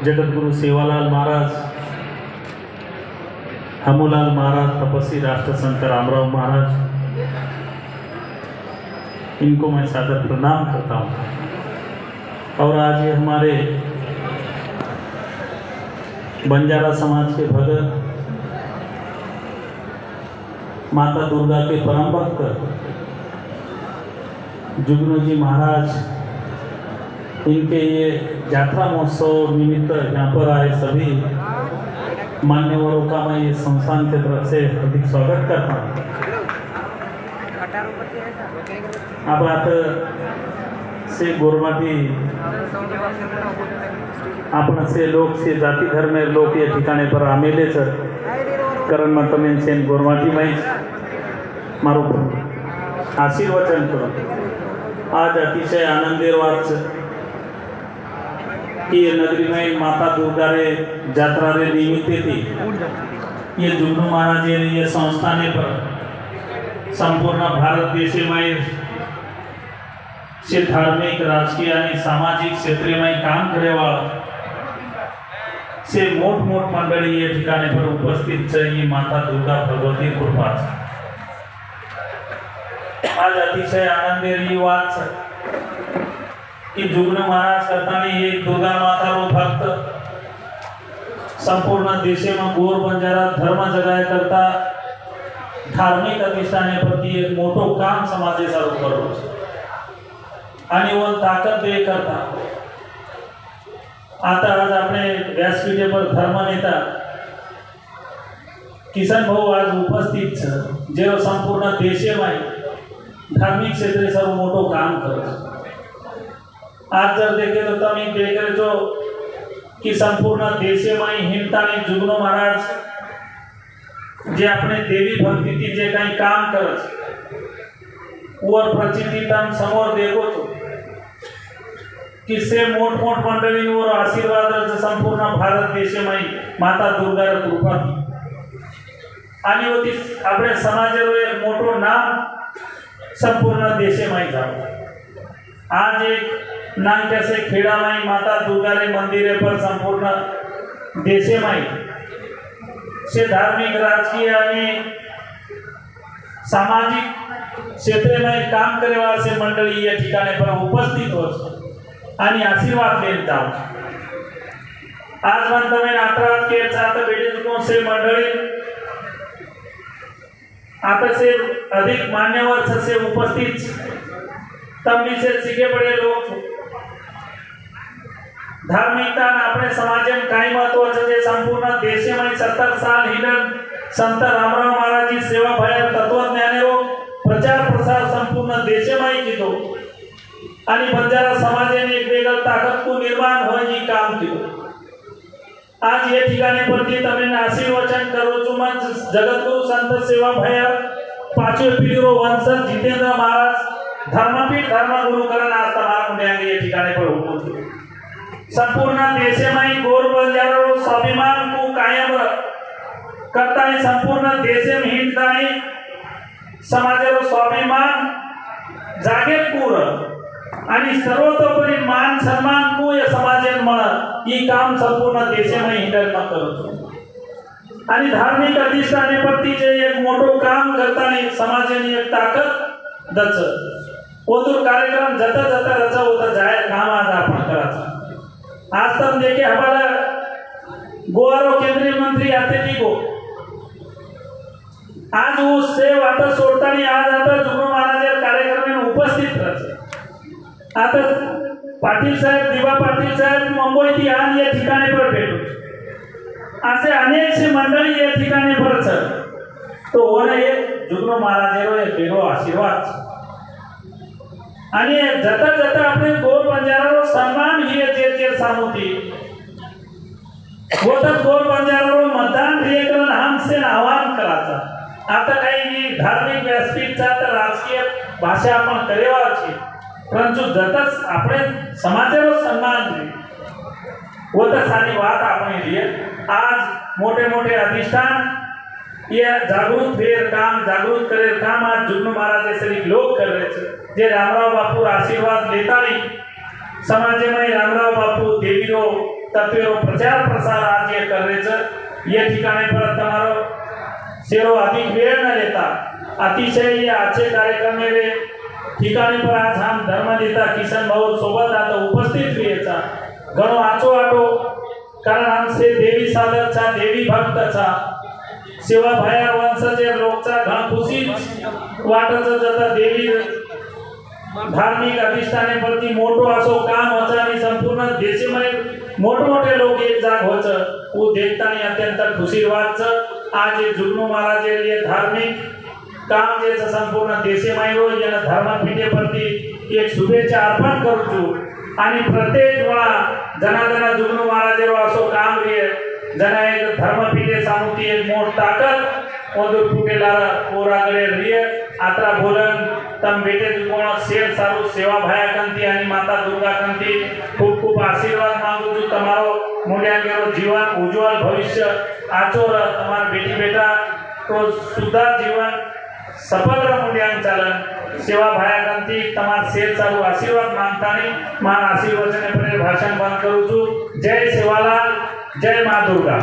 जगतगुरु सेवालाल महाराज, हमूलाल महाराज, तपस्वी राष्ट्र संत रामराव महाराज, इनको मैं सादर प्रणाम करता हूँ। और आज ये हमारे बंजारा समाज के भगत, माता दुर्गा के परम भक्त जुगनू जी महाराज, इनके ये यात्रा महोत्सव निमित्त यहाँ पर आए सभी मान्यवरों का मैं ये संस्थान की तरफ से हार्दिक स्वागत करता हूँ। अब आप से गोरमाटी आपण से लोक से जाती धर्म लोक या ठिकाणी पर आमेले कारण मग तुम्ही सेन गोरमाटी माहीत मारू आशीर्वचन करो। आज अतिशय आनंदी वाच कि ये नगरी में माता दुर्गा रे यात्रा रे निमित्त थी ये जुगनू महाराज ये संस्थाने पर संपूर्ण भारत देश में से धार्मिक, राजकीय और सामाजिक क्षेत्र में काम करे वाला से मोठ मंडळी ये ठिकाणी पर उपस्थित चाहिए माता दुर्गा भगवती कृपा। आज अतिशय आनंदी बात कि जुगनू महाराज करता ये दुर्गा माता रो भक्त संपूर्ण देश में गोर बंजारा धर्म जगाय करता धार्मिक अधिष्ठाने प्रति एक मोठो काम समाजे सारू करो आणि वो ताकद दे करता। आता आज अपने व्यासपीठे पर धर्म नेता किशन भाऊ आज उपस्थित छे जेरो संपूर्ण देशे में धार्मिक क्षेत्र सर्व मोटो काम करो। आज जर देखे तो तमी देख रहे जो कि संपूर्ण देशे में हिंदतानी जुगनू महाराज जे अपने देवी भक्ति थी जे कहीं काम करे और प्रचिति तम समोर देखो तो किससे मोट मंडली और आशीर्वाद संपूर्ण भारत देश में माता दुर्गा कृपा थी आणि होती अपने समाज एक मोटो नाम संपूर्ण देश में जाओ। आज एक नाम कैसे खेड़ा में माता दुर्गा रे मंदिर पर संपूर्ण देश में से धार्मिक, राजकीय और सामाजिक क्षेत्र में काम करे वाला से मंडली या ठिकाने पर उपस्थित हो आणि आशीर्वाद लेत जाओ। आज मन तमे नातराज के साथ बेटे से मंडली आता से अधिक मान्यवर से उपस्थित तमनी से सीखे पड़े लोग धार्मिकता अपने समाज में काही महत्वाचं जे संपूर्ण देश में 70 साल हिंडन संत रामराव महाराज की सेवा भया तत्वज्ञानेरो प्रचार प्रसार संपूर्ण देश में कितो आणि बंजारा समाजाने एक वेगळ ताकद को निर्माण होई काम कितो। आज ये ठिकाणी प्रति तमें आशीर्वचन करो चुमन जगतगुरु संत सेवा भया पांचवे पीढ़ी रो वंशज जितेंद्र महाराज धर्मपीठ धर्मगुरु करण आज तमाम मुंडेंगे ये ठिकाने पर हुकुम संपूर्ण देश में गोर बंजारा रो स्वाभिमान को कायम करता है संपूर्ण देश में हिंदतानी समाज रो स्वाभिमान जागे पूर आणि सर्वतोपरी मान सम्मान को या समाजेन मळ ई काम संपूर्ण देश में हिंडल न करो आणि धार्मिक अधिष्ठाने प्रति जे एक मोठो काम करतानी समाजेनी एक ताकद दच ओदूर कार्यक्रम जता रचा होता जाए काम आज आपण करायचं। आज तक देखे हमारा गोवारो केंद्रीय मंत्री आते थी को आज वो सेव आता सोडतानी आज आता जुगनू महाराज कार्यक्रम में उपस्थित रहे। आता पाटील साहेब दिवा पाटील साहेब मुंबई थी आज या ठिकाणी पर भेटो असे अनेक से मंडळी या ठिकाणी पर तो होणे एक जुगनू महाराजेरो एक वेगळो आशीर्वाद आणि जता अपने गोर बंजारारो सन्मान हिरे जे सामुती वो तर गोर बंजारारो मतदान हे करून हमसे आवाहन करायचा। आता काही धार्मिक व्यासपीठचा तर राजकीय भाषा आपण करेवा छे परंतु जतच अपने समाजेरो सम्मान दे वो तर सारी बात आपने लिए आज मोटे अधिष्ठान ये जागृत फेर काम जागृत करे काम आज जुगनू महाराज जैसे लोग कर रहे थे जे रामराव बापू आशीर्वाद लेता नहीं समाज में रामराव बापू देवीरो तत्वेरो प्रचार प्रसार आज ये करेचं ये ठिकाणी परत તમારો सेरो अधिक वेळ न लेता अतिशय ये आजचे कार्यक्रम मेरे ठिकाणी पर आज हम धर्मनेता किशन भाऊ सोबत आता उपस्थित व्हायचा घणो आचो आटो कारण आमचे देवी साधकचा देवी भक्तचा सेवा भयार वंशजे लोकचा घण खुशी वाटत जाता देवी धार्मिक अधिष्ठाने प्रति मोठो असो काम होता आणि संपूर्ण देशमय मोठमोठे लोक एक जाग होत वो देखतानी अत्यंत खुशी वाटच आज ये जुगनू महाराज ये धार्मिक काम जे संपूर्ण देशमय हो या धर्मपीठे प्रति एक शुभेच्छा अर्पण करू છું आणि प्रत्येक वेळा जनाजना जुगनू महाराज असो काम रे जना एक धर्मपीठे सामुती एक मोठ ताकद ओदूर फुटेला पोरागळे रिय आत्रा बोलन तम बेटे कोण शेर सारू सेवा भाया कंती आणि माता दुर्गा कंती खूप खूप आशीर्वाद मागू છું તમારો મૂલ્યાંકેરો જીવન ઉજ્જવળ ભવિષ્ય આચો તમાર બેટી બેટા તો સુધા જીવન સફળ મૂલ્યાંક ચાલન सेवा भाया कंती तमार शेर सारू आशीर्वाद मागतानी मान आशीर्वचने पर भाषण बंद करू છું जय सेवालाल जय मां दुर्गा।